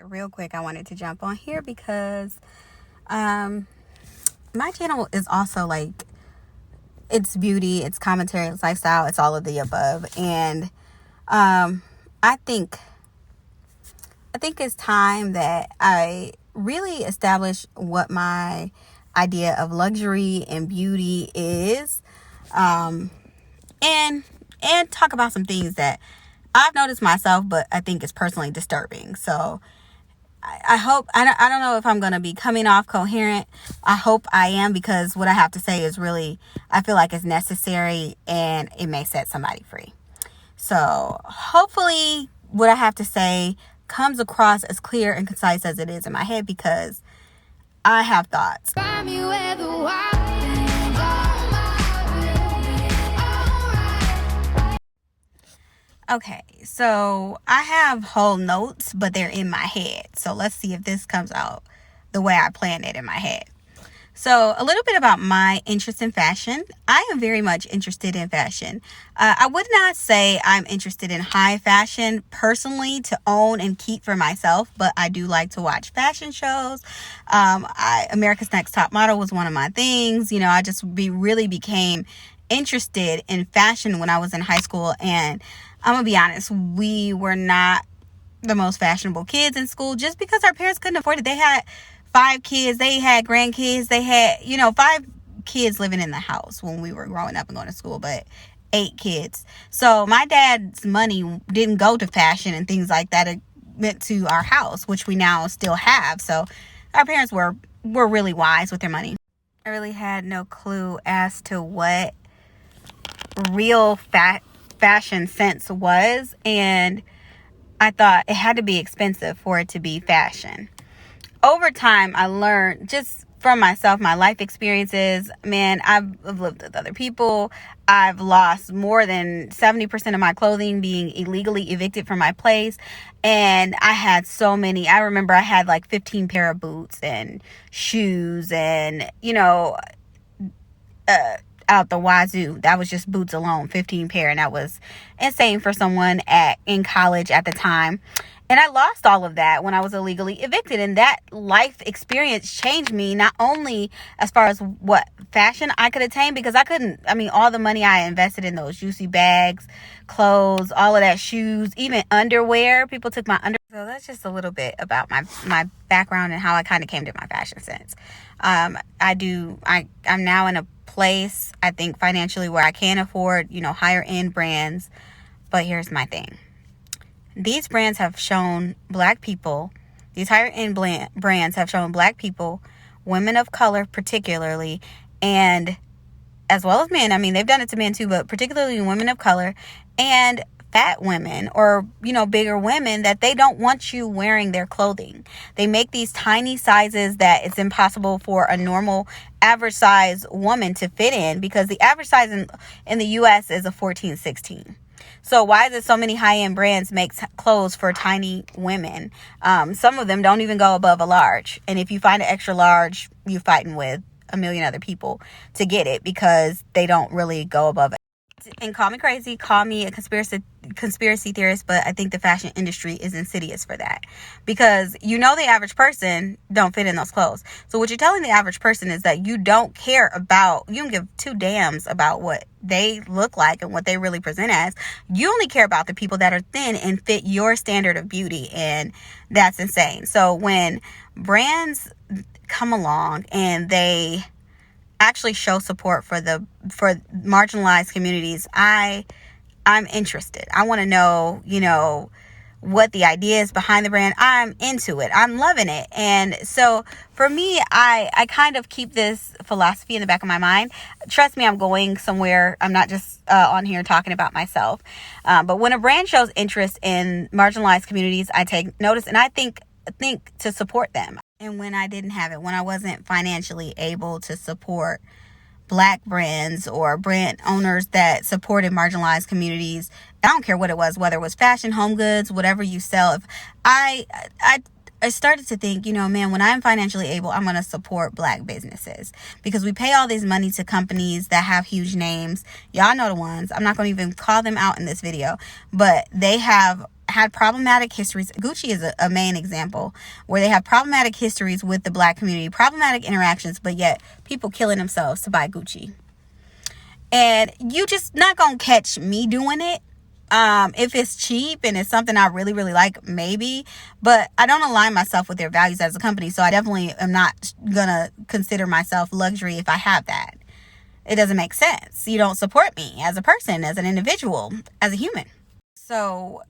real quick, I wanted to jump on here because my channel is also like, it's beauty, it's commentary, it's lifestyle, it's all of the above. And I think it's time that I really establish what my idea of luxury and beauty is, and talk about some things that I've noticed myself, but I think it's personally disturbing. So I hope, I don't know if I'm going to be coming off coherent. I hope I am, because what I have to say is really, I feel like it's necessary and it may set somebody free. So hopefully what I have to say comes across as clear and concise as it is in my head, because I have thoughts. Okay, so I have whole notes, but they're in my head. So let's see if this comes out the way I planned it in my head. So a little bit about my interest in fashion. I am very much interested in fashion. I would not say I'm interested in high fashion personally to own and keep for myself, but I do like to watch fashion shows. America's Next Top Model was one of my things. You know, I just really became interested in fashion when I was in high school. And I'm going to be honest, we were not the most fashionable kids in school just because our parents couldn't afford it. They had 5 kids, they had grandkids, they had, 5 kids living in the house when we were growing up and going to school, but 8 kids. So my dad's money didn't go to fashion and things like that. It went to our house, which we now still have. So our parents were really wise with their money. I really had no clue as to what real fashion sense was, and I thought it had to be expensive for it to be fashion. Over time, I learned just from myself, my life experiences. Man, I've lived with other people. I've lost more than 70% of my clothing being illegally evicted from my place. And I had so many. I remember I had like 15 pair of boots and shoes and, out the wazoo. That was just boots alone, 15 pair. And that was insane for someone in college at the time. And I lost all of that when I was illegally evicted. And that life experience changed me, not only as far as what fashion I could attain, because all the money I invested in those juicy bags, clothes, all of that, shoes, even underwear. People took my underwear. So that's just a little bit about my background and how I kind of came to my fashion sense. I'm now in a place, I think, financially where I can afford, higher end brands. But here's my thing. These brands have shown black people, these higher end brands have shown black people, women of color particularly, and as well as men. I mean, they've done it to men too, but particularly women of color and fat women or, bigger women, that they don't want you wearing their clothing. They make these tiny sizes that it's impossible for a normal average size woman to fit in, because the average size in the US is a 14-16. So why is it so many high-end brands make clothes for tiny women? Some of them don't even go above a large. And if you find an extra large, you're fighting with a million other people to get it, because they don't really go above it. And call me crazy, call me a conspiracy theorist, but I think the fashion industry is insidious for that, because the average person don't fit in those clothes. So what you're telling the average person is that you don't care about, you don't give 2 damns about what they look like and what they really present as. You only care about the people that are thin and fit your standard of beauty, and that's insane. So when brands come along and they actually show support for marginalized communities, I'm interested. I want to know, what the idea is behind the brand. I'm into it. I'm loving it. And so for me, I kind of keep this philosophy in the back of my mind. Trust me, I'm going somewhere. I'm not just on here talking about myself. But when a brand shows interest in marginalized communities, I take notice, and I think to support them. And when I didn't have it, when I wasn't financially able to support black brands or brand owners that supported marginalized communities, I don't care what it was, whether it was fashion, home goods, whatever you sell. If I started to think, man, when I'm financially able, I'm going to support Black businesses, because we pay all this money to companies that have huge names. Y'all know the ones. I'm not going to even call them out in this video, but they have had problematic histories. Gucci is a main example where they have problematic histories with the Black community, problematic interactions, but yet people killing themselves to buy Gucci. And you just not going to catch me doing it. If it's cheap and it's something I really, really like, maybe, but I don't align myself with their values as a company. So I definitely am not going to consider myself luxury if I have that. It doesn't make sense. You don't support me as a person, as an individual, as a human. So,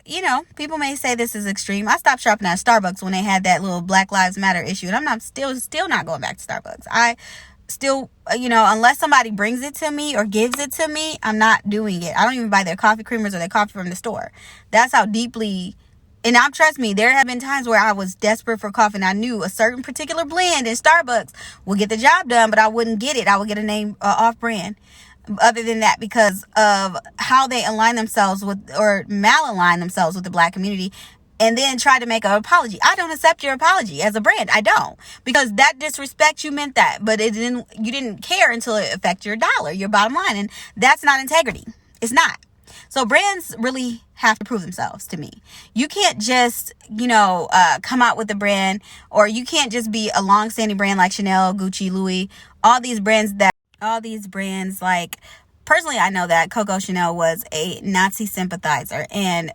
people may say this is extreme. I stopped shopping at Starbucks when they had that little Black Lives Matter issue, and I'm not still not going back to Starbucks. I still, unless somebody brings it to me or gives it to me, I'm not doing it. I don't even buy their coffee creamers or their coffee from the store. That's how deeply, and trust me, there have been times where I was desperate for coffee and I knew a certain particular blend in Starbucks will get the job done, but I wouldn't get it. I would get a name off brand. Other than that, because of how they align themselves with, or malalign themselves with the Black community, and then try to make an apology. I don't accept your apology as a brand. I don't, because that disrespect, you meant that, but you didn't care until it affected your dollar, your bottom line, and that's not integrity. It's not. So brands really have to prove themselves to me. You can't just, come out with a brand, or you can't just be a long-standing brand like Chanel, Gucci, Louis, all these brands, like, personally, I know that Coco Chanel was a Nazi sympathizer, and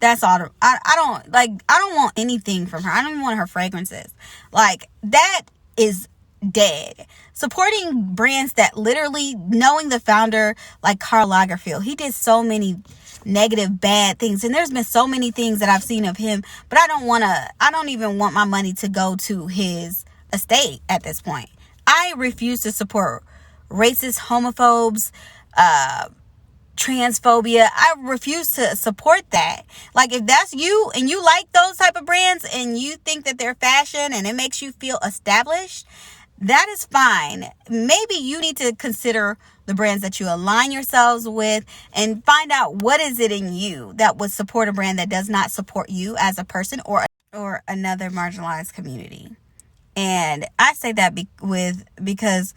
that's all. I don't want anything from her. I don't even want her fragrances. Like, that is dead. Supporting brands that literally, knowing the founder, like Karl Lagerfeld, he did so many negative, bad things, and there's been so many things that I've seen of him, but I don't even want my money to go to his estate at this point. I refuse to support racist, homophobes, transphobia. I refuse to support that. Like, if that's you and you like those type of brands and you think that they're fashion and it makes you feel established, that is fine. Maybe you need to consider the brands that you align yourselves with and find out what is it in you that would support a brand that does not support you as a person or another marginalized community. And I say that because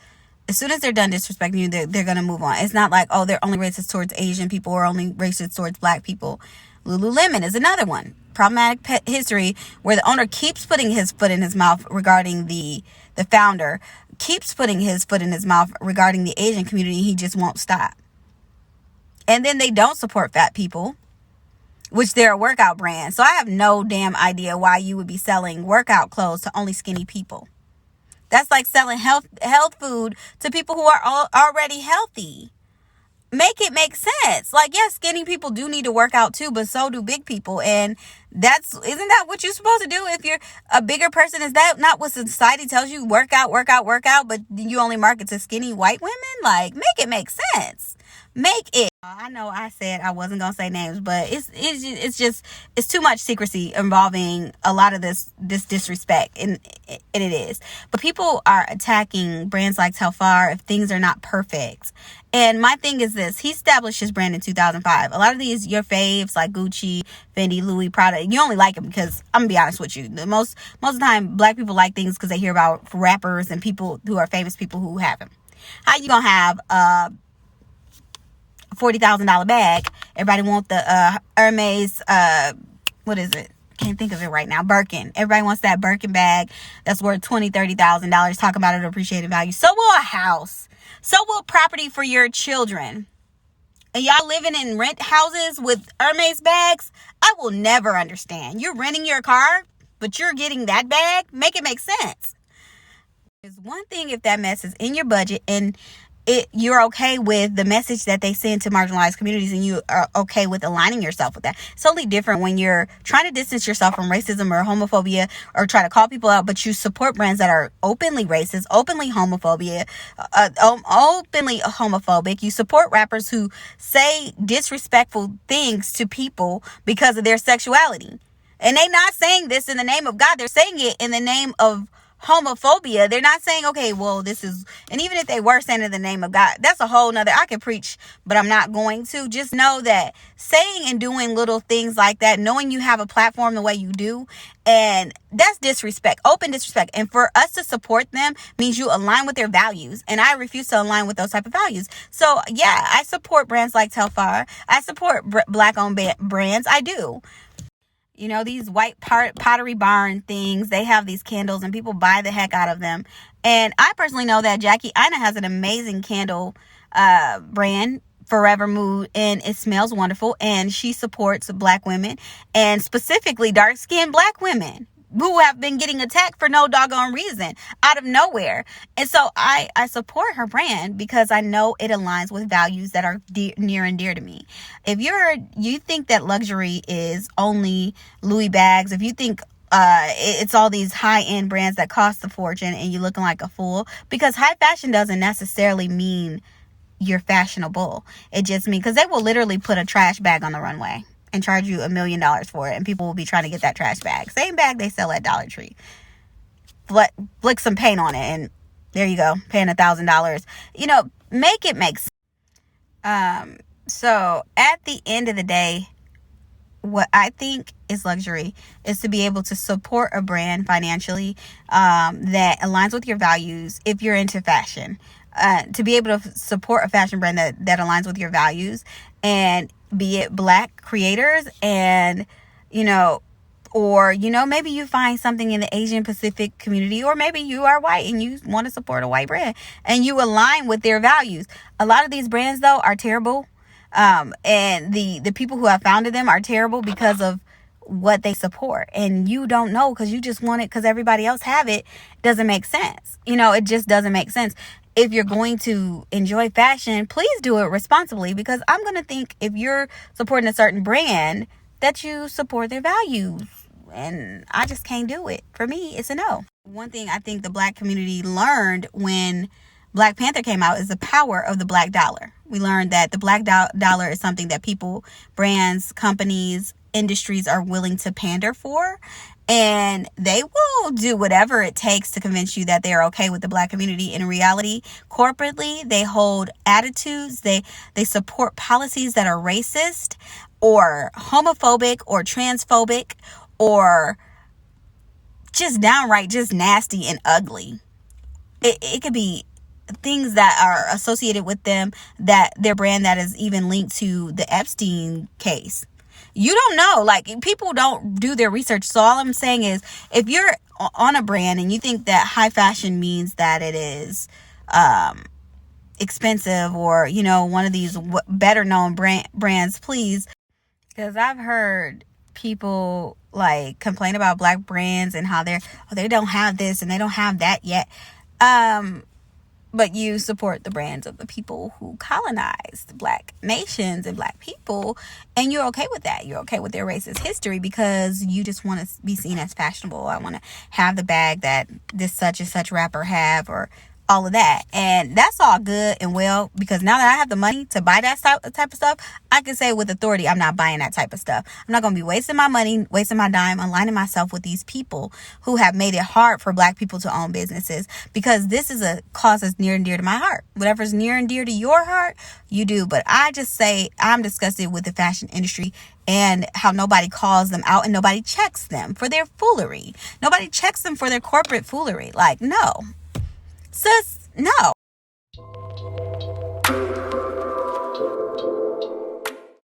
as soon as they're done disrespecting you, they're going to move on. It's not like, oh, they're only racist towards Asian people or only racist towards Black people. Lululemon is another one. Problematic history where the owner keeps putting his foot in his mouth regarding the founder, keeps putting his foot in his mouth regarding the Asian community. He just won't stop. And then they don't support fat people, which they're a workout brand. So I have no damn idea why you would be selling workout clothes to only skinny people. That's like selling health food to people who are already healthy. Make it make sense. Like, yes, skinny people do need to work out too, but so do big people. And isn't that what you're supposed to do? If you're a bigger person, is that not what society tells you? Work out, but you only market to skinny white women? Like, make it make sense. Make it. I know I said I wasn't going to say names, but it's too much secrecy involving a lot of this disrespect, and it is. But people are attacking brands like Telfar if things are not perfect. And my thing is this: he established his brand in 2005. A lot of these, your faves like Gucci, Fendi, Louis, Prada, you only like them because, I'm gonna be honest with you, most of the time Black people like things because they hear about rappers and people who are famous people who have them. How you gonna have $40,000 bag? Everybody want the Hermes, what is it? Can't think of it right now. Birkin. Everybody wants that Birkin bag that's worth $20,000-$30,000. Talking about it appreciating value. So will a house. So will property for your children. And y'all living in rent houses with Hermes bags? I will never understand. You're renting your car, but you're getting that bag? Make it make sense. It's one thing if that mess is in your budget and you're okay with the message that they send to marginalized communities and you are okay with aligning yourself with that. It's totally different when you're trying to distance yourself from racism or homophobia or try to call people out, but you support brands that are openly racist, openly homophobic. You support rappers who say disrespectful things to people because of their sexuality. And they're not saying this in the name of God. They're saying it in the name of homophobia. They're not saying, okay, well, this is, and even if they were saying in the name of God, that's a whole nother, I could preach, but I'm not going to. Just know that saying and doing little things like that, knowing you have a platform the way you do, and that's disrespect, open disrespect. And for us to support them means you align with their values. And I refuse to align with those type of values. So yeah, I support brands like Telfar. I support black-owned brands. I do. You know, these white Pottery Barn things, they have these candles and people buy the heck out of them. And I personally know that Jackie Ina has an amazing candle brand, Forever Mood, and it smells wonderful. And she supports black women, and specifically dark-skinned black women who have been getting attacked for no doggone reason out of nowhere. And so I support her brand because I know it aligns with values that are near and dear to me. If you think that luxury is only Louis bags, if you think it's all these high-end brands that cost a fortune and you're looking like a fool, because high fashion doesn't necessarily mean you're fashionable. It just means, because they will literally put a trash bag on the runway and charge you $1 million for it, and people will be trying to get that trash bag. Same bag they sell at Dollar Tree. Flick some paint on it, and there you go, paying $1,000. You know, make it make sense. So at the end of the day, what I think is luxury is to be able to support a brand financially that aligns with your values. If you're into fashion, to be able to support a fashion brand that aligns with your values, and be it black creators, and or maybe you find something in the Asian Pacific community, or maybe you are white and you want to support a white brand and you align with their values. A lot of these brands though are terrible, and the people who have founded them are terrible because of what they support, and you don't know because you just want it because everybody else have it. Doesn't make sense. It just doesn't make sense. If you're going to enjoy fashion, please do it responsibly, because I'm going to think if you're supporting a certain brand that you support their values, and I just can't do it. For me, it's a no. One thing I think the black community learned when Black Panther came out is the power of the black dollar. We learned that the black dollar is something that people, brands, companies, industries are willing to pander for, and they will do whatever it takes to convince you that they're okay with the black community. In reality, corporately, they hold attitudes, they support policies that are racist or homophobic or transphobic or just downright just nasty and ugly. It could be things that are associated with them, that their brand that is even linked to the Epstein case. You don't know. Like, people don't do their research. So all I'm saying is, if you're on a brand and you think that high fashion means that it is expensive, or one of these better known brands, please, because I've heard people like complain about black brands and how they don't have this and they don't have that yet. But you support the brands of the people who colonized black nations and black people, and you're okay with that. You're okay with their racist history because you just want to be seen as fashionable. I want to have the bag that this such and such rapper have, or all of that. And that's all good and well, because now that I have the money to buy that type of stuff, I can say with authority, I'm not buying that type of stuff. I'm not going to be wasting my money, wasting my dime, aligning myself with these people who have made it hard for black people to own businesses, because this is a cause that's near and dear to my heart. Whatever's near and dear to your heart, you do. But I just say I'm disgusted with the fashion industry and how nobody calls them out and nobody checks them for their foolery. Nobody checks them for their corporate foolery. Like, no. Sis, no.